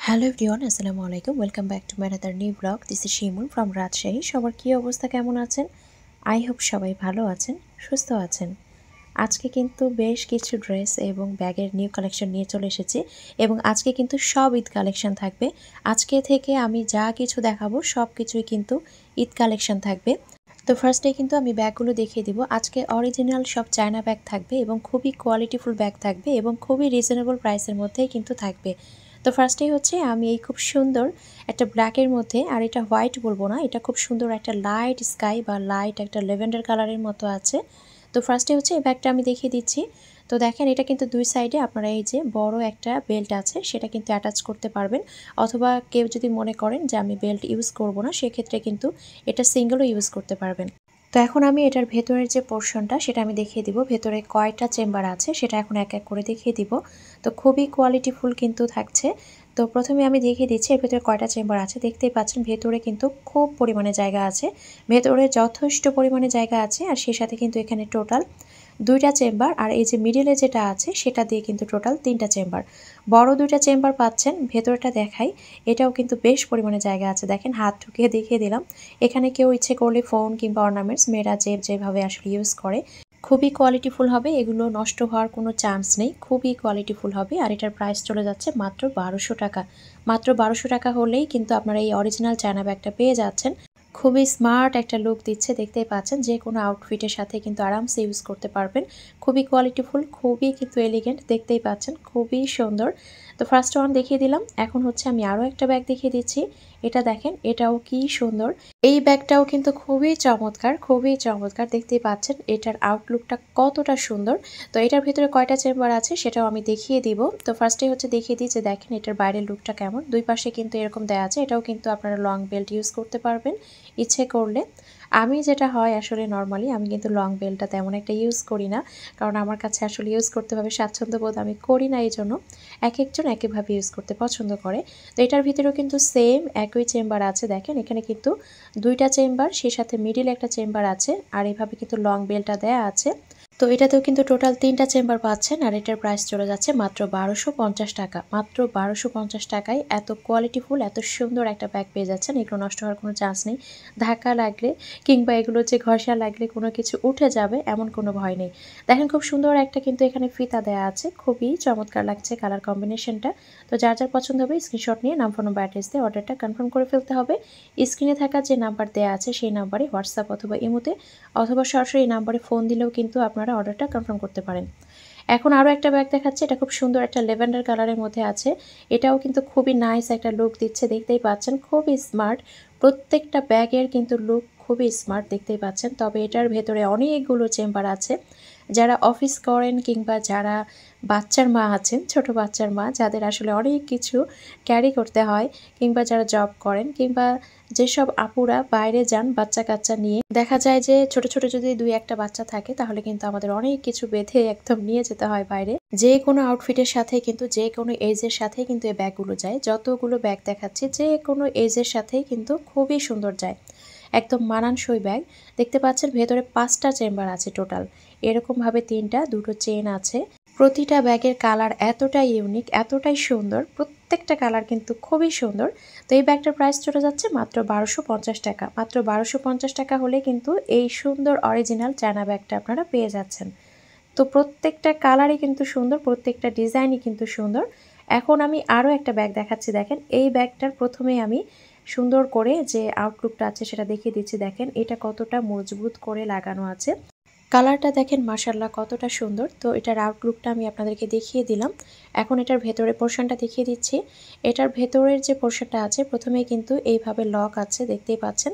Hello everyone, আসসালামু আলাইকুম। Welcome back to my another new blog. This is Shimul from Rajshahi. সবার কী অবস্থা, কেমন আছেন? আই হোপ সবাই ভালো আছেন, সুস্থ আছেন। আজকে কিন্তু বেশ কিছু ড্রেস এবং ব্যাগের নিউ কালেকশন নিয়ে চলে এসেছি এবং আজকে কিন্তু সব ঈদ কালেকশন থাকবে। আজকে থেকে আমি যা কিছু দেখাবো সব কিছুই কিন্তু ঈদ কালেকশন থাকবে। তো ফার্স্টে কিন্তু আমি ব্যাগগুলো দেখিয়ে দিব। আজকে অরিজিনাল সব চায়না ব্যাগ থাকবে এবং খুবই কোয়ালিটিফুল ব্যাগ থাকবে এবং খুবই রিজনেবল প্রাইসের মধ্যেই কিন্তু থাকবে। তো ফার্স্টেই হচ্ছে আমি এই খুব সুন্দর একটা ব্ল্যাকের মধ্যে, আর এটা হোয়াইট বলবো না, এটা খুব সুন্দর একটা লাইট স্কাই বা লাইট একটা লেভেন্ডার কালারের মতো আছে। তো ফার্স্টে হচ্ছে এই ব্যাগটা আমি দেখিয়ে দিচ্ছি। তো দেখেন, এটা কিন্তু দুই সাইডে আপনারা এই যে বড় একটা বেল্ট আছে সেটা কিন্তু অ্যাটাচ করতে পারবেন, অথবা কেউ যদি মনে করেন যে আমি বেল্ট ইউজ করব না, সেক্ষেত্রে কিন্তু এটা সিঙ্গেলও ইউজ করতে পারবেন। তো এখন আমি এটার ভেতরের যে পোর্শনটা সেটা আমি দেখিয়ে দিব, ভেতরে কয়টা চেম্বার আছে সেটা এখন এক এক করে দেখিয়ে দিব। তো খুবই কোয়ালিটিফুল কিন্তু থাকছে। তো প্রথমে আমি দেখিয়ে দিচ্ছি এর ভেতরে কয়টা চেম্বার আছে। দেখতেই পাচ্ছেন ভেতরে কিন্তু খুব পরিমাণে জায়গা আছে, ভেতরে যথেষ্ট পরিমাণে জায়গা আছে। আর সেই সাথে কিন্তু এখানে টোটাল দুইটা চেম্বার, আর এই যে মিডিলে যেটা আছে সেটা দিয়ে কিন্তু টোটাল তিনটা চেম্বার, বড় দুইটা চেম্বার পাচ্ছেন। ভেতরটা দেখাই, এটাও কিন্তু বেশ পরিমাণে জায়গা আছে। দেখেন, হাত ঢুকিয়ে দেখিয়ে দিলাম। এখানে কেউ ইচ্ছে করলে ফোন কিংবা অর্নামেন্টস, মেয়েরা যেভাবে আসলে ইউজ করে, খুবই কোয়ালিটিফুল হবে। এগুলো নষ্ট হওয়ার কোনো চান্স নেই, খুবই কোয়ালিটিফুল হবে। আর এটার প্রাইস চলে যাচ্ছে মাত্র 1200 টাকা। মাত্র 1200 টাকা হলেই কিন্তু আপনারা এই অরিজিনাল চায়না ব্যাগটা পেয়ে যাচ্ছেন। খুবই স্মার্ট একটা লুক দিচ্ছে, দেখতেই পাচ্ছেন। যে কোনো আউটফিটের সাথে কিন্তু আরামসে ইউজ করতে পারবেন। খুবই কোয়ালিটিফুল, খুবই কিন্তু এলিগেন্ট, দেখতেই পাচ্ছেন, খুবই সুন্দর। তো ফার্স্ট ওয়ান দেখিয়ে দিলাম। এখন হচ্ছে আমি আরও একটা ব্যাগ দেখিয়ে দিচ্ছি। এটা দেখেন, এটাও কি সুন্দর। এই ব্যাগটাও কিন্তু খুবই চমৎকার, খুবই চমৎকার, দেখতেই পাচ্ছেন এটার আউটলুকটা কতটা সুন্দর। তো এটার ভিতরে কয়টা চেম্বার আছে সেটাও আমি দেখিয়ে দিব। তো ফার্স্টে হচ্ছে দেখিয়ে দিই যে দেখেন এটার বাইরের লুকটা কেমন। দুই পাশে কিন্তু এরকম দেওয়া আছে। এটাও কিন্তু আপনারা লং বেল্ট ইউজ করতে পারবেন ইচ্ছে করলে। আমি যেটা হয় আসলে নর্মালি আমি কিন্তু লং বেল্টটা তেমন একটা ইউজ করি না, কারণ আমার কাছে আসলে ইউজ করতে হবে স্বাচ্ছন্দ্য বোধ আমি করি না। এই জন্য এক একজন এক একভাবে ইউজ করতে পছন্দ করে। তো এটার ভিতরেও কিন্তু সেম একই চেম্বার আছে। দেখেন এখানে কিন্তু দুইটা চেম্বার, সেই সাথে মিডিল একটা চেম্বার আছে, আর এইভাবে কিন্তু লং বেলটা দেয়া আছে। তো এটাতেও কিন্তু টোটাল তিনটা চেম্বার পাচ্ছেন। আর এটার প্রাইস চলে যাচ্ছে মাত্র 1250 টাকা। মাত্র 1250 টাকায় এত কোয়ালিটিফুল, এত সুন্দর একটা ব্যাগ পেয়ে যাচ্ছেন। এগুলো নষ্ট হওয়ার কোনো চান্স নেই। ধাক্কা লাগলে কিংবা এগুলো যে ঘষা লাগলে কোনো কিছু উঠে যাবে এমন কোনো ভয় নেই। দেখেন খুব সুন্দর একটা কিন্তু এখানে ফিতা দেয়া আছে, খুবই চমৎকার লাগছে কালার কম্বিনেশনটা। তো যার যার পছন্দ হবে স্ক্রিনশট নিয়ে নাম, ফোন, অ্যাড্রেস দিয়ে অর্ডারটা কনফার্ম করে ফেলতে হবে। স্ক্রিনে থাকা যে নাম্বার দেওয়া আছে সেই নাম্বারে হোয়াটসঅ্যাপ অথবা ইমোতে অথবা সরাসরি এই নাম্বারে ফোন দিলেও কিন্তু আপনারা অর্ডারটা কনফার্ম করতে পারেন। এখন আরও একটা ব্যাগ দেখাচ্ছে। এটা খুব সুন্দর একটা লেভেন্ডার কালারের মধ্যে আছে। এটাও কিন্তু খুবই নাইস একটা লুক দিচ্ছে, দেখতেই পাচ্ছেন, খুবই স্মার্ট। প্রত্যেকটা ব্যাগের কিন্তু লুক খুবই স্মার্ট, দেখতেই পাচ্ছেন। তবে এটার ভেতরে অনেকগুলো চেম্বার আছে। যারা অফিস করেন কিংবা যারা বাচ্চার মা আছেন, ছোট বাচ্চার মা, যাদের আসলে অনেক কিছু ক্যারি করতে হয়, কিংবা যারা জব করেন, কিংবা যেসব আপুরা বাইরে যান বাচ্চা কাচ্চা নিয়ে, দেখা যায় যে ছোট ছোট যদি দুই একটা বাচ্চা থাকে তাহলে কিন্তু আমাদের অনেক কিছু বেঁধে একদম নিয়ে যেতে হয় বাইরে। যে কোনো আউটফিটের সাথে কিন্তু যে কোনো এজের সাথে কিন্তু এই ব্যাগগুলো যায়। যতগুলো ব্যাগ দেখাচ্ছি যে কোনো এজের সাথেই কিন্তু খুবই সুন্দর যায়, একদম মানানসই ব্যাগ। দেখতে পাচ্ছেন ভেতরে 5টা চেম্বার আছে টোটাল, এরকমভাবে দুটো চেন আছে। প্রতিটা ব্যাগের কালার এতটাই ইউনিক, এতটাই সুন্দর, প্রত্যেকটা কালার কিন্তু খুবই সুন্দর। তো এই ব্যাগটার প্রাইস চলে যাচ্ছে মাত্র 1250 টাকা। মাত্র 1250 টাকা হলে কিন্তু এই সুন্দর অরিজিনাল চায়না ব্যাগটা আপনারা পেয়ে যাচ্ছেন। তো প্রত্যেকটা কালারই কিন্তু সুন্দর, প্রত্যেকটা ডিজাইনই কিন্তু সুন্দর। এখন আমি আরও একটা ব্যাগ দেখাচ্ছি। দেখেন এই ব্যাগটার প্রথমে আমি সুন্দর করে যে আউটলুকটা আছে সেটা দেখিয়ে দিচ্ছি। দেখেন এটা কতটা মজবুত করে লাগানো আছে, কালারটা দেখেন মাশাআল্লাহ কতটা সুন্দর। তো এটার আউটলুকটা আমি আপনাদেরকে দেখিয়ে দিলাম। এখন এটার ভেতরের পোর্শনটা দেখিয়ে দিচ্ছি। এটার ভেতরের যে পোর্শনটা আছে প্রথমেই কিন্তু এইভাবে লক আছে, দেখতেই পাচ্ছেন।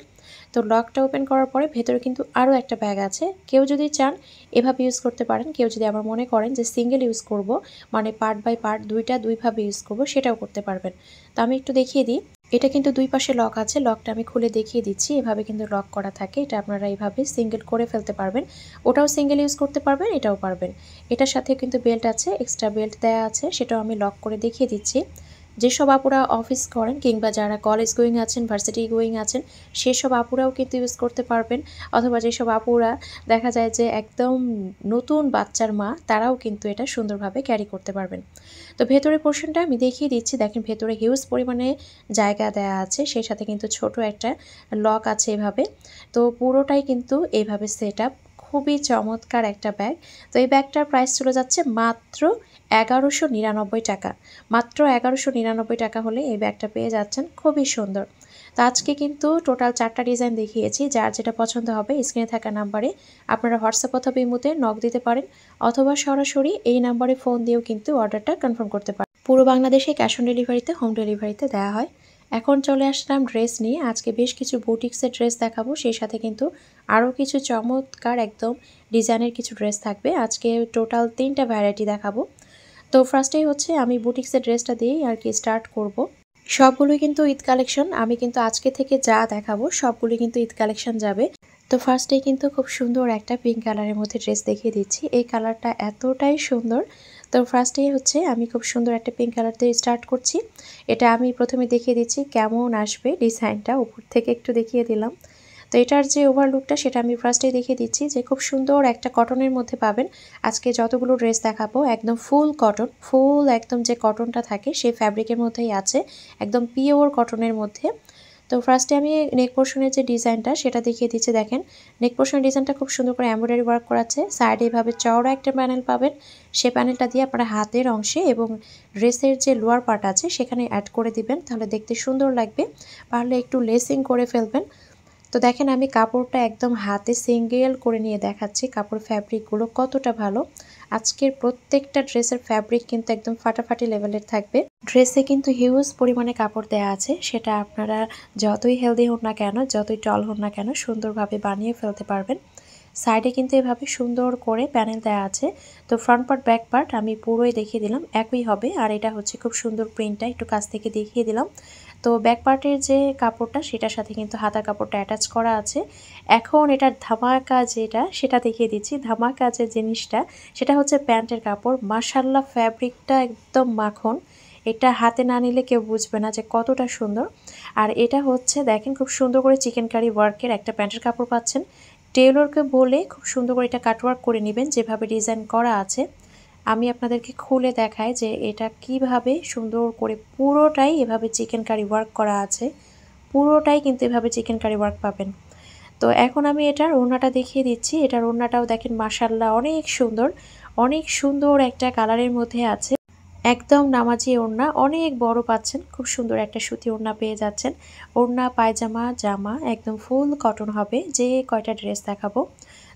তো লকটা ওপেন করার পরে ভেতরে কিন্তু আরও একটা ব্যাগ আছে। কেউ যদি চান এভাবে ইউজ করতে পারেন, কেউ যদি আবার মনে করেন যে সিঙ্গেল ইউজ করব, মানে পার্ট বাই পার্ট দুইভাবে ইউজ করব, সেটাও করতে পারবেন। তো আমি একটু দেখিয়ে দিই। এটা কিন্তু দুই পাশে লক আছে, লকটা আমি খুলে দেখিয়ে দিচ্ছি। এভাবে কিন্তু লক করা থাকে, এটা আপনারা এইভাবে সিঙ্গেল করে ফেলতে পারবেন। ওটাও সিঙ্গেল ইউজ করতে পারবেন, এটাও পারবেন। এটার সাথে কিন্তু বেল্ট আছে, এক্সট্রা বেল্ট দেয়া আছে, সেটাও আমি লক করে দেখিয়ে দিচ্ছি। যেসব আপুরা অফিস করেন কিংবা যারা কলেজ গোয়িং আছেন, ভার্সিটি গোয়িং আছেন, সেসব আপুরাও কিন্তু ইউজ করতে পারবেন। অথবা যেসব আপুরা দেখা যায় যে একদম নতুন বাচ্চার মা, তারাও কিন্তু এটা সুন্দরভাবে ক্যারি করতে পারবেন। তো ভেতরের পোর্শনটা আমি দেখিয়ে দিচ্ছি। দেখেন ভেতরে হিউজ পরিমাণে জায়গা দেয়া আছে, সেই সাথে কিন্তু ছোট একটা লক আছে এভাবে। তো পুরোটাই কিন্তু এইভাবে সেট আপ। খুবই চমৎকার একটা ব্যাগ। তো এই ব্যাগটার প্রাইস চলে যাচ্ছে মাত্র ১১৯৯ টাকা। মাত্র ১১৯৯ টাকা হলে এই ব্যাগটা পেয়ে যাচ্ছেন। খুবই সুন্দর। তো আজকে কিন্তু টোটাল ৪টা ডিজাইন দেখিয়েছি। যার যেটা পছন্দ হবে স্ক্রিনে থাকা নাম্বারে আপনারা হোয়াটসঅ্যাপ অথবা ইমোতে নক দিতে পারেন, অথবা সরাসরি এই নাম্বারে ফোন দিয়েও কিন্তু অর্ডারটা কনফার্ম করতে পারেন। পুরো বাংলাদেশে ক্যাশ অন ডেলিভারিতে, হোম ডেলিভারিতে দেওয়া হয়। এখন চলে আসলাম ড্রেস নিয়ে। আজকে বেশ কিছু বুটিক্সের ড্রেস দেখাবো, সেই সাথে কিন্তু আরও কিছু চমৎকার একদম ডিজাইনের কিছু ড্রেস থাকবে। আজকে টোটাল 3টা ভ্যারাইটি দেখাবো। তো ফার্স্টেই হচ্ছে আমি বুটিক্সের ড্রেসটা দিয়েই আর কি স্টার্ট করব। সবগুলোই কিন্তু ঈদ কালেকশন। আমি কিন্তু আজকে থেকে যা দেখাবো সবগুলোই কিন্তু ঈদ কালেকশন যাবে। তো ফার্স্টেই কিন্তু খুব সুন্দর একটা পিঙ্ক কালারের মধ্যে ড্রেস দেখিয়ে দিচ্ছি। এই কালারটা এতটাই সুন্দর। তো ফার্স্টেই হচ্ছে আমি খুব সুন্দর একটা পিঙ্ক কালার দিয়ে স্টার্ট করছি। এটা আমি প্রথমে দেখিয়ে দিচ্ছি কেমন আসবে ডিজাইনটা, উপর থেকে একটু দেখিয়ে দিলাম। তো এটার যে ওভারলুকটা সেটা আমি ফার্স্টেই দেখিয়ে দিচ্ছি যে খুব সুন্দর একটা কটনের মধ্যে পাবেন। আজকে যতগুলো ড্রেস দেখাবো একদম ফুল কটন, ফুল একদম যে কটনটা থাকে সেই ফ্যাব্রিকের মধ্যেই আছে, একদম পিওর কটনের মধ্যে। তো ফার্স্টে আমি নেক পোর্শনের যে ডিজাইনটা সেটা দেখিয়ে দিচ্ছি। দেখেন নেক পোর্শনের ডিজাইনটা খুব সুন্দর করে এমব্রয়ডারি ওয়ার্ক করা আছে। সাইডে এভাবে চওড়া একটা প্যানেল পাবেন। সেই প্যানেলটা দিয়ে আপনারা হাতের অংশে এবং ড্রেসের যে লোয়ার পার্ট আছে সেখানে অ্যাড করে দিবেন, তাহলে দেখতে সুন্দর লাগবে। পারলে একটু লেসিং করে ফেলবেন। তো দেখেন আমি কাপড়টা একদম হাতে সিঙ্গেল করে নিয়ে দেখাচ্ছি কাপড় ফ্যাব্রিকগুলো কতটা ভালো। আজকের প্রত্যেকটা ড্রেসের ফ্যাব্রিক কিন্তু একদম ফাটাফাটি লেভেলের থাকবে। ড্রেসে কিন্তু হিউজ পরিমাণে কাপড় দেওয়া আছে, সেটা আপনারা যতই হেলদি হন না কেন, যতই টল হন না কেন সুন্দরভাবে বানিয়ে ফেলতে পারবেন। সাইডে কিন্তু এভাবে সুন্দর করে প্যানেল দেওয়া আছে। তো ফ্রন্ট পার্ট ব্যাক পার্ট আমি পুরোই দেখিয়ে দিলাম, একই হবে। আর এটা হচ্ছে খুব সুন্দর প্রিন্টটা একটু কাছ থেকে দেখিয়ে দিলাম। তো ব্যাক পার্টের যে কাপড়টা সেটার সাথে কিন্তু হাতা কাপড়টা অ্যাটাচ করা আছে। এখন এটার ধামাকা যেটা সেটা দেখিয়ে দিচ্ছি। ধামাকা যে জিনিসটা সেটা হচ্ছে প্যান্টের কাপড়। মাশাআল্লাহ ফ্যাব্রিকটা একদম মাখন। এটা হাতে না নিলে কেউ বুঝবে না যে কতটা সুন্দর। আর এটা হচ্ছে দেখেন খুব সুন্দর করে চিকেন কারি ওয়ার্কের একটা প্যান্টের কাপড় পাচ্ছেন। টেইলরকে বলে খুব সুন্দর করে এটা কাটওয়ার্ক করে নেবেন যেভাবে ডিজাইন করা আছে। আমি আপনাদেরকে খুলে দেখাই যে এটা কিভাবে সুন্দর করে পুরোটাই এভাবে চিকেন কারি ওয়ার্ক করা আছে। পুরোটাই কিন্তু এভাবে চিকেন কারি ওয়ার্ক পাবেন। তো এখন আমি এটার ওড়নাটা দেখিয়ে দিচ্ছি। এটার ওড়নাটাও দেখেন মাশাআল্লাহ অনেক সুন্দর, অনেক সুন্দর একটা কালারের মধ্যে আছে। একদম নামাজি ওড়না, অনেক বড় পাচ্ছেন। খুব সুন্দর একটা সুতি ওড়না পেয়ে যাচ্ছেন। ওড়না, পায়জামা, জামা একদম ফুল কটন হবে। যে কয়টা ড্রেস দেখাবো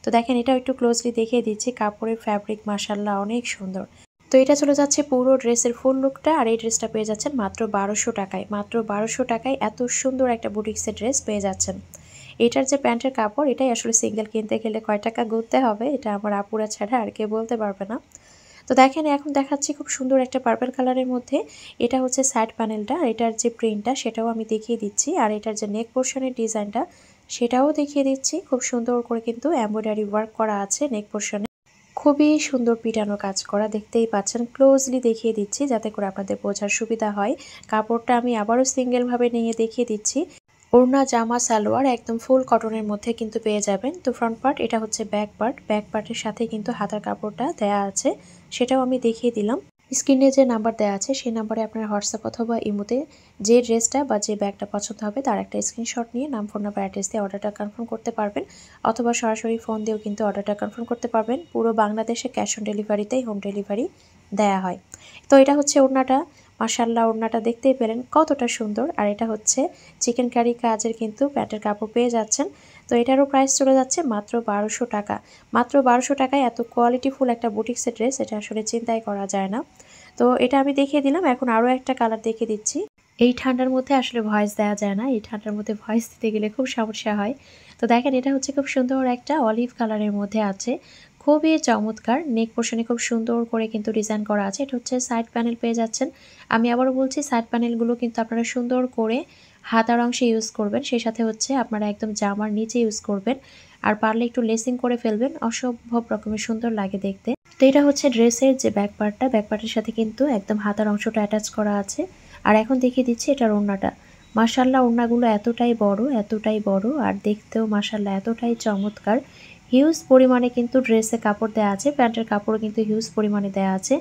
তো দেখেন এটাও একটু ক্লোজলি দেখিয়ে দিচ্ছি। কাপড়ের ফ্যাব্রিক মাশাআল্লাহ অনেক সুন্দর। তো এটা চলে যাচ্ছে পুরো ড্রেসের ফুল লুকটা। আর এই ড্রেসটা পেয়ে যাচ্ছেন মাত্র ১২০০ টাকায়। মাত্র ১২০০ টাকায় এত সুন্দর একটা বুটিক্সের ড্রেস পেয়ে যাচ্ছেন। এটার যে প্যান্টের কাপড় এটাই আসলে সিঙ্গেল কিনতে গেলে কয় টাকা গুনতে হবে এটা আমার আপুরা ছাড়া আর কেউ বলতে পারবে না। তো দেখেন এখন দেখাচ্ছি খুব সুন্দর একটা পার্পল কালারের মধ্যে। এটা হচ্ছে সাইড প্যানেলটা, এটার যে প্রিন্টটা সেটাও আমি দেখিয়ে দিচ্ছি। আর এটার যে নেক পোর্শনের ডিজাইনটা সেটাও দেখিয়ে দিচ্ছি। খুব সুন্দর করে কিন্তু এমব্রয়ডারি ওয়ার্ক করা আছে নেক পোর্শনে। খুবই সুন্দর পিটানো কাজ করা, দেখতেই পাচ্ছেন। ক্লোজলি দেখিয়ে দিচ্ছি যাতে করে আপনাদের বোঝার সুবিধা হয়। কাপড়টা আমি আবারও সিঙ্গেলভাবে নিয়ে দেখিয়ে দিচ্ছি। ওড়না, জামা, সালোয়ার একদম ফুল কটনের মধ্যে কিন্তু পেয়ে যাবেন। তো ফ্রন্ট পার্ট, এটা হচ্ছে ব্যাক পার্ট। ব্যাক পার্টের সাথে কিন্তু হাতার কাপড়টা দেয়া আছে, সেটাও আমি দেখিয়ে দিলাম। স্ক্রিনে যে নাম্বার দেওয়া আছে সেই নাম্বারে আপনার হোয়াটসঅ্যাপ অথবা ইমোতে যে ড্রেসটা বা যে ব্যাগটা পছন্দ হবে তার একটা স্ক্রিনশট নিয়ে নাম, ফোন নাম্বার, অ্যাড্রেস দিয়ে অর্ডারটা কনফার্ম করতে পারবেন, অথবা সরাসরি ফোন দিয়েও কিন্তু অর্ডারটা কনফার্ম করতে পারবেন। পুরো বাংলাদেশে ক্যাশ অন ডেলিভারিতেই হোম ডেলিভারি দেয়া হয়। তো এটা হচ্ছে ওড়নাটা। মাশাআল্লাহ ওড়নাটা দেখতেই পেলেন কতটা সুন্দর। আর এটা হচ্ছে চিকেন কারি কাজের কিন্তু প্যান্টের কাপড় পেয়ে যাচ্ছেন। তো এটারও প্রাইস চলে যাচ্ছে মাত্র ১২০০ টাকা। মাত্র ১২০০ টাকায় এত কোয়ালিটিফুল একটা বুটিক্সের ড্রেস এটা আসলে চিন্তাই করা যায় না। তো এটা আমি দেখিয়ে দিলাম। এখন আরও একটা কালার দেখিয়ে দিচ্ছি। এই ঠান্ডার মধ্যে আসলে ভয়েস দেওয়া যায় না, এই ঠান্ডার মধ্যে ভয়েস দিতে গেলে খুব সমস্যা হয়। তো দেখেন এটা হচ্ছে খুব সুন্দর একটা অলিভ কালারের মধ্যে আছে, খুবই চমৎকার। নেক পোর্শনে খুব সুন্দর করে কিন্তু ডিজাইন করা আছে। এটা হচ্ছে সাইড প্যানেল পেয়ে যাচ্ছেন। আমি আবারও বলছি সাইড প্যানেলগুলো কিন্তু আপনারা সুন্দর করে হাতার অংশে ইউজ করবেন, সেই সাথে হচ্ছে আপনারা একদম জামার নিচে ইউজ করবেন। আর পারলে একটু লেসিং করে ফেলবেন, অসম্ভব রকমের সুন্দর লাগে দেখতে। তো এটা হচ্ছে ড্রেসের যে ব্যাক পার্টটা, ব্যাক পার্টের সাথে কিন্তু একদম হাতার অংশটা অ্যাটাচ করা আছে। আর এখন দেখিয়ে দিচ্ছি এটার ওড়নাটা। মাশাআল্লাহ ওড়নাগুলো এতটাই বড় আর দেখতেও মাশাআল্লাহ এতটাই চমৎকার। হিউজ পরিমাণে কিন্তু ড্রেসে কাপড় দেওয়া আছে, প্যান্টের কাপড়ও কিন্তু হিউজ পরিমাণে দেওয়া আছে।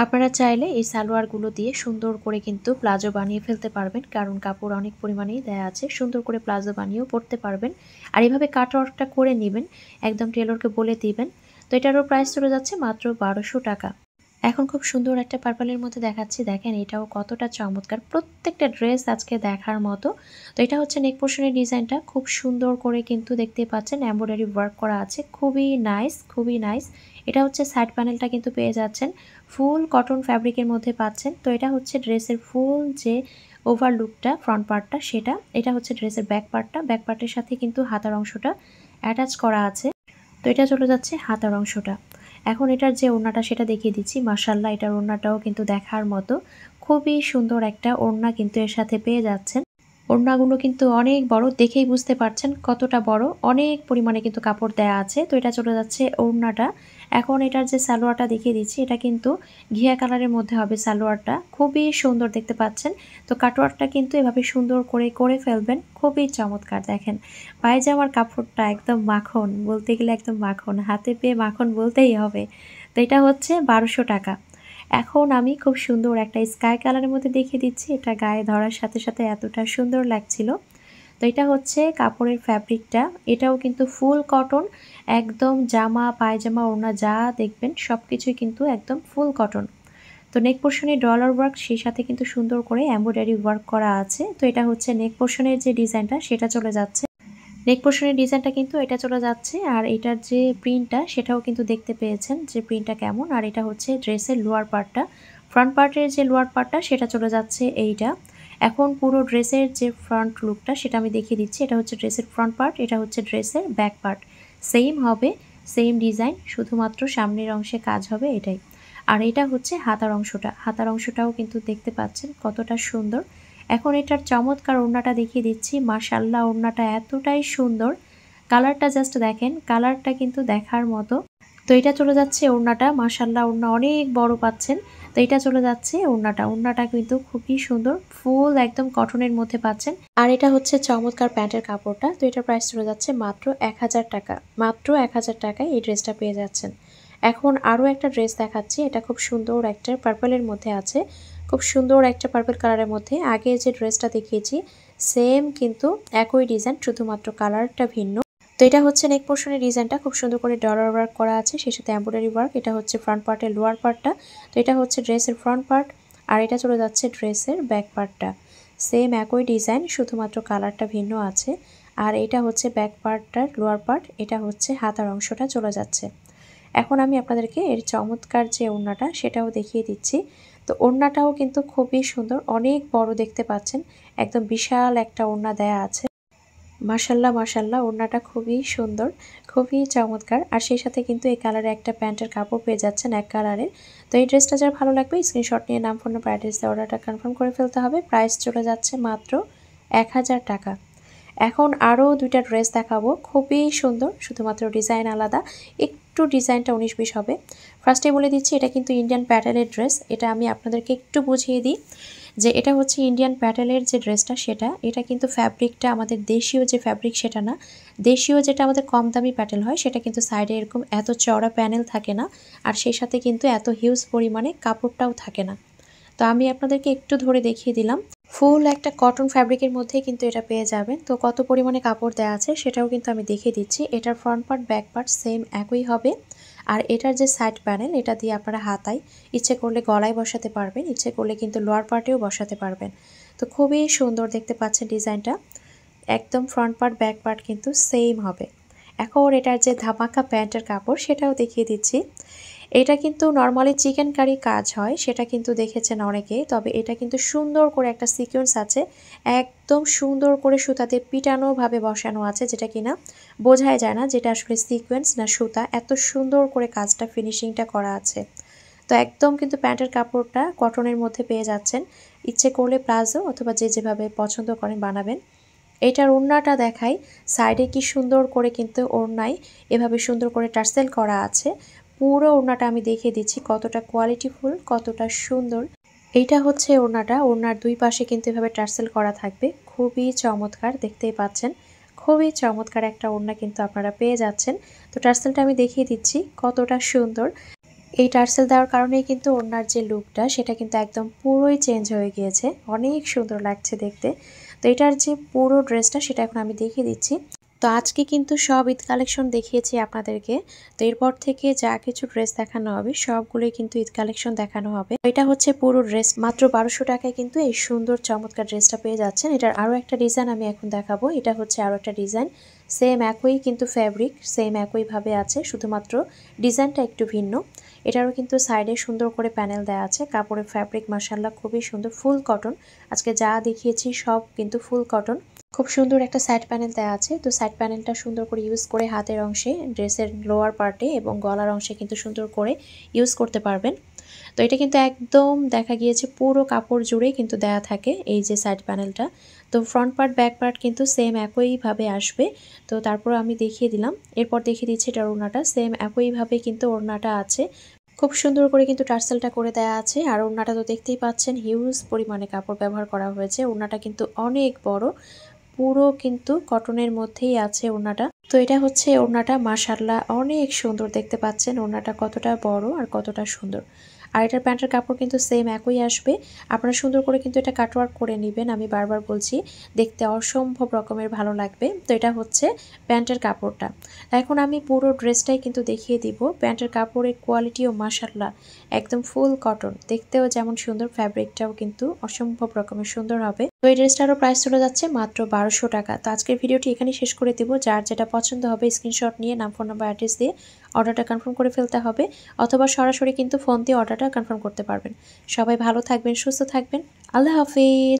আপনারা চাইলে এই সালোয়ারগুলো দিয়ে সুন্দর করে কিন্তু প্লাজো বানিয়ে ফেলতে পারবেন, কারণ কাপড় অনেক পরিমাণেই দেওয়া আছে। সুন্দর করে প্লাজো বানিয়েও পরতে পারবেন। আর এইভাবে কাটওয়ার্কটা করে নেবেন, একদম টেলরকে বলে দিবেন। তো এটারও প্রাইস চলে যাচ্ছে মাত্র 1200 টাকা। এখন খুব সুন্দর একটা পার্পলের মধ্যে দেখাচ্ছি, দেখেন এটাও কতটা চমৎকার। প্রত্যেকটা ড্রেস আজকে দেখার মতো। তো এটা হচ্ছে নেক পোর্শনের ডিজাইনটা খুব সুন্দর করে কিন্তু দেখতে পাচ্ছেন এমব্রয়ডারি ওয়ার্ক করা আছে, খুবই নাইস। এটা হচ্ছে সাইড প্যানেলটা কিন্তু পেয়ে যাচ্ছেন ফুল কটন ফ্যাব্রিকের মধ্যে পাচ্ছেন। তো এটা হচ্ছে ড্রেসের ফুল যে ওভারলুকটা, ফ্রন্ট পার্টটা সেটা। এটা হচ্ছে ড্রেসের ব্যাক পার্টের সাথে কিন্তু হাতার অংশটা অ্যাটাচ করা আছে। তো এটা চলে যাচ্ছে হাতার অংশটা। এখন এটার যে ওড়নাটা সেটা দেখিয়ে দিচ্ছি। মাশাআল্লাহ এটার ওড়নাটাও কিন্তু দেখার মতো, খুবই সুন্দর একটা ওড়না কিন্তু এর সাথে পেয়ে যাচ্ছেন। ওড়নাগুলো কিন্তু অনেক বড়, দেখেই বুঝতে পারছেন কতটা বড়, অনেক পরিমাণে কিন্তু কাপড় দেয়া আছে। তো এটা চলে যাচ্ছে ওড়নাটা। এখন এটার যে সালোয়ারটা দেখিয়ে দিচ্ছি, এটা কিন্তু ঘিয়া কালারের মধ্যে হবে সালোয়ারটা, খুবই সুন্দর দেখতে পাচ্ছেন। তো কাটওয়ার্কটা কিন্তু এভাবে সুন্দর করে ফেলবেন, খুবই চমৎকার। দেখেন পায়জামার কাপড়টা একদম মাখন, বলতে গেলে একদম মাখন, হাতে পেয়ে মাখন বলতেই হবে। তো এটা হচ্ছে 1200 টাকা। এখন আমি খুব সুন্দর একটা স্কাই কালারের মধ্যে দেখিয়ে দিচ্ছি, এটা গায়ে ধরার সাথে সাথে এতটা সুন্দর লাগছিল। তো এটা হচ্ছে কাপড়ের ফ্যাব্রিকটা, এটাও কিন্তু ফুল কটন, একদম জামা পায়জামা ওড়না যা দেখবেন সব কিছুই কিন্তু একদম ফুল কটন। তো নেক পোর্শনে ডলার ওয়ার্ক, সেই সাথে কিন্তু সুন্দর করে এমব্রয়ডারি ওয়ার্ক করা আছে। তো এটা হচ্ছে নেক পোর্শনের যে ডিজাইনটা সেটা চলে যাচ্ছে, নেক পোর্শনের ডিজাইনটা কিন্তু এটা চলে যাচ্ছে। আর এটার যে প্রিন্টটা সেটাও কিন্তু দেখতে পেয়েছেন যে প্রিন্টটা কেমন। আর এটা হচ্ছে ড্রেসের লোয়ার পার্টটা, ফ্রন্ট পার্টের যে লোয়ার পার্টটা সেটা চলে যাচ্ছে এইটা। এখন পুরো ড্রেসের যে ফ্রন্ট লুকটা সেটা আমি দেখিয়ে দিচ্ছি। এটা হচ্ছে ড্রেসের ফ্রন্ট পার্ট, এটা হচ্ছে ড্রেসের ব্যাক পার্ট। সেম হবে, সেম ডিজাইন, শুধুমাত্র সামনের অংশে কাজ হবে এটাই। আর এটা হচ্ছে হাতার অংশটাও কিন্তু দেখতে পাচ্ছেন কতটা সুন্দর। এখন এটার চমৎকার ওড়নাটা দেখিয়ে দিচ্ছি। মাশাআল্লাহ ওড়নাটা এতটাই সুন্দর, কালারটা জাস্ট দেখেন, কালারটা কিন্তু দেখার মতো। তো এটা চলে যাচ্ছে ওড়নাটা, মাশাআল্লাহ ওড়না অনেক বড় পাচ্ছেন। তো এটা চলে যাচ্ছে ওড়নাটা কিন্তু খুবই সুন্দর, ফুল একদম কটনের মধ্যে পাচ্ছেন। আর এটা হচ্ছে চমৎকার প্যান্টের কাপড়টা। তো এটার প্রাইস চলে যাচ্ছে মাত্র 1000 টাকা। মাত্র 1000 টাকায় এই ড্রেসটা পেয়ে যাচ্ছেন। এখন আরও একটা ড্রেস দেখাচ্ছি, এটা খুব সুন্দর একটা পার্পলের মধ্যে আছে, খুব সুন্দর একটা পার্পল কালারের মধ্যে। আগে যে ড্রেসটা দেখিয়েছি সেম কিন্তু একই ডিজাইন, শুধুমাত্র কালারটা ভিন্ন। তো এটা হচ্ছে নেক পোর্শনের ডিজাইনটা, খুব সুন্দর করে ডলার ওয়ার্ক করা আছে, সেই সাথে এমব্রয়ডারি ওয়ার্ক। এটা হচ্ছে ফ্রন্ট পার্টের লোয়ার পার্টটা। তো এটা হচ্ছে ড্রেসের ফ্রন্ট পার্ট, আর এটা চলে যাচ্ছে ড্রেসের ব্যাক পার্টটা। সেম একই ডিজাইন, শুধুমাত্র কালারটা ভিন্ন আছে। আর এটা হচ্ছে ব্যাক পার্টটার লোয়ার পার্ট, এটা হচ্ছে হাতার অংশটা চলে যাচ্ছে। এখন আমি আপনাদেরকে এর চমৎকার যে ওড়নাটা সেটাও দেখিয়ে দিচ্ছি। তো ওড়নাটাও কিন্তু খুবই সুন্দর, অনেক বড় দেখতে পাচ্ছেন, একদম বিশাল একটা ওড়না দেয়া আছে। মাশাআল্লাহ ওড়নাটা খুবই সুন্দর, খুবই চমৎকার। আর সেই সাথে কিন্তু এই কালারে একটা প্যান্টের কাপড় পেয়ে যাচ্ছেন এক কালারের। তো এই ড্রেসটা যার ভালো লাগবে স্ক্রিনশট নিয়ে নাম, ফোন নাম্বার, অ্যাড্রেস দিয়ে অর্ডারটা কনফার্ম করে ফেলতে হবে। প্রাইস চলে যাচ্ছে মাত্র 1000 টাকা। এখন আরও দুইটা ড্রেস দেখাবো, খুবই সুন্দর, শুধুমাত্র ডিজাইন আলাদা, একটু ডিজাইনটা 19-20 হবে। ফার্স্টে বলে দিচ্ছি এটা কিন্তু ইন্ডিয়ান প্যাটেলের ড্রেস। এটা আমি আপনাদেরকে একটু বুঝিয়ে দিই যে এটা হচ্ছে ইন্ডিয়ান প্যাটেলের যে ড্রেসটা সেটা, এটা কিন্তু ফ্যাব্রিকটা আমাদের দেশীয় যে ফ্যাব্রিক সেটা না। দেশীয় যেটা আমাদের কম দামি প্যাটেল হয় সেটা কিন্তু সাইডে এরকম এত চওড়া প্যানেল থাকে না, আর সেই সাথে কিন্তু এত হিউজ পরিমাণে কাপড়টাও থাকে না। তো আমি আপনাদেরকে একটু ধরে দেখিয়ে দিলাম, ফুল একটা কটন ফ্যাব্রিকের মধ্যে কিন্তু এটা পেয়ে যাবেন। তো কত পরিমাণে কাপড় দেওয়া আছে সেটাও কিন্তু আমি দেখিয়ে দিচ্ছি। এটার front part back part same একই হবে। আর এটার যে সাইড প্যানেল এটা দিয়ে আপনারা হাতায়, ইচ্ছে করলে গলায় বসাতে পারবেন, ইচ্ছে করলে কিন্তু লোয়ার পার্টেও বসাতে পারবেন। তো খুবই সুন্দর দেখতে পাচ্ছেন ডিজাইনটা, একদম ফ্রন্ট পার্ট ব্যাক পার্ট কিন্তু সেম হবে। এখন এটার যে ধামাকা প্যান্টের কাপড় সেটাও দেখিয়ে দিচ্ছি। এটা কিন্তু নর্মালি চিকেন কারি কাজ হয়, সেটা কিন্তু দেখেছেন অনেকেই। তবে এটা কিন্তু সুন্দর করে একটা সিকোয়েন্স আছে, একদম সুন্দর করে সুতাতে পিটানোভাবে বসানো আছে, যেটা কিনা বোঝাই যায় না যেটা আসলে সিকোয়েন্স না সুতা, এত সুন্দর করে কাজটা ফিনিশিংটা করা আছে। তো একদম কিন্তু প্যান্টের কাপড়টা কটনের মধ্যে পেয়ে যাচ্ছেন, ইচ্ছে করলে প্লাজো অথবা যে যেভাবে পছন্দ করেন বানাবেন। এটার ওড়নাটা দেখাই, সাইডে কি সুন্দর করে কিন্তু ওড়নায় এভাবে সুন্দর করে টার্সেল করা আছে। পুরো ওড়নাটা আমি দেখিয়ে দিচ্ছি কতটা কোয়ালিটিফুল, কতটা সুন্দর। এইটা হচ্ছে ওড়নাটা। ওড়নার দুই পাশে কিন্তু এভাবে টার্সেল করা থাকবে। খুবই চমৎকার, দেখতেই পাচ্ছেন। খুবই চমৎকার একটা ওড়না কিন্তু আপনারা পেয়ে যাচ্ছেন। তো টার্সেলটা আমি দেখিয়ে দিচ্ছি কতটা সুন্দর। এই টার্সেল দেওয়ার কারণেই কিন্তু ওড়নার যে লুকটা সেটা কিন্তু একদম পুরোই চেঞ্জ হয়ে গিয়েছে। অনেক সুন্দর লাগছে দেখতে। তো এটার যে পুরো ড্রেসটা সেটা এখন আমি দেখিয়ে দিচ্ছি। তো আজকে কিন্তু সব ঈদ কালেকশন দেখিয়েছি আপনাদেরকে। তো এরপর থেকে যা কিছু ড্রেস দেখানো হবে সবগুলোই কিন্তু ঈদ কালেকশন দেখানো হবে। এটা হচ্ছে পুরো ড্রেস, মাত্র 1200 টাকায় কিন্তু এই সুন্দর চমৎকার ড্রেসটা পেয়ে যাচ্ছেন। এটার আরও একটা ডিজাইন আমি এখন দেখাবো। এটা হচ্ছে আরও একটা ডিজাইন, সেম একই কিন্তু ফ্যাব্রিক সেম একইভাবে আছে, শুধুমাত্র ডিজাইনটা একটু ভিন্ন। এটারও কিন্তু সাইডে সুন্দর করে প্যানেল দেওয়া আছে। কাপড়ের ফ্যাব্রিক মাশাআল্লাহ খুবই সুন্দর, ফুল কটন। আজকে যা দেখিয়েছি সব কিন্তু ফুল কটন। খুব সুন্দর একটা সাইড প্যানেল দেওয়া আছে। তো সাইড প্যানেলটা সুন্দর করে ইউজ করে হাতের অংশে, ড্রেসের লোয়ার পার্টে এবং গলার অংশে কিন্তু সুন্দর করে ইউজ করতে পারবেন। তো এটা কিন্তু একদম দেখা গিয়েছে পুরো কাপড় জুড়েই কিন্তু দেয়া থাকে এই যে সাইড প্যানেলটা। তো ফ্রন্ট পার্ট ব্যাক পার্ট কিন্তু সেম একইভাবে আসবে। তো তারপর আমি দেখিয়ে দিলাম। এরপর দেখিয়ে দিচ্ছি এটার ওড়নাটা, সেম একইভাবে কিন্তু ওড়নাটা আছে। খুব সুন্দর করে কিন্তু টার্সেলটা করে দেয়া আছে। আর ওড়নাটা তো দেখতেই পাচ্ছেন, হিউজ পরিমাণে কাপড় ব্যবহার করা হয়েছে। ওড়নাটা কিন্তু অনেক বড়, পুরো কিন্তু কটনের মধ্যেই আছে ওড়নাটা। তো এটা হচ্ছে ওড়নাটা, মাশাআল্লাহ অনেক সুন্দর, দেখতে পাচ্ছেন ওড়নাটা কতটা বড় আর কতটা সুন্দর। আর এটার প্যান্টের কাপড় কিন্তু সেম একই আসবে। আপনারা সুন্দর করে কিন্তু এটা কাটওয়ার্ক করে নেবেন, আমি বারবার বলছি, দেখতে অসম্ভব রকমের ভালো লাগবে। তো এটা হচ্ছে প্যান্টের কাপড়টা। এখন আমি পুরো ড্রেসটাই কিন্তু দেখিয়ে দিব। প্যান্টের কাপড়ের কোয়ালিটিও মাশাআল্লাহ একদম ফুল কটন, দেখতেও যেমন সুন্দর, ফ্যাব্রিকটাও কিন্তু অসম্ভব রকমের সুন্দর হবে। তো এই ড্রেসটারও প্রাইস চলে যাচ্ছে মাত্র 1200 টাকা। তো আজকের ভিডিওটি এখানেই শেষ করে দিব। যার যেটা পছন্দ হবে স্ক্রিনশট নিয়ে নাম, ফোন নাম্বার, অ্যাড্রেস দিয়ে অর্ডারটা কনফার্ম করে ফেলতে হবে, অথবা সরাসরি কিন্তু ফোন দিয়ে অর্ডারটা কনফার্ম করতে পারবেন। সবাই ভালো থাকবেন, সুস্থ থাকবেন। আল্লাহ হাফিজ।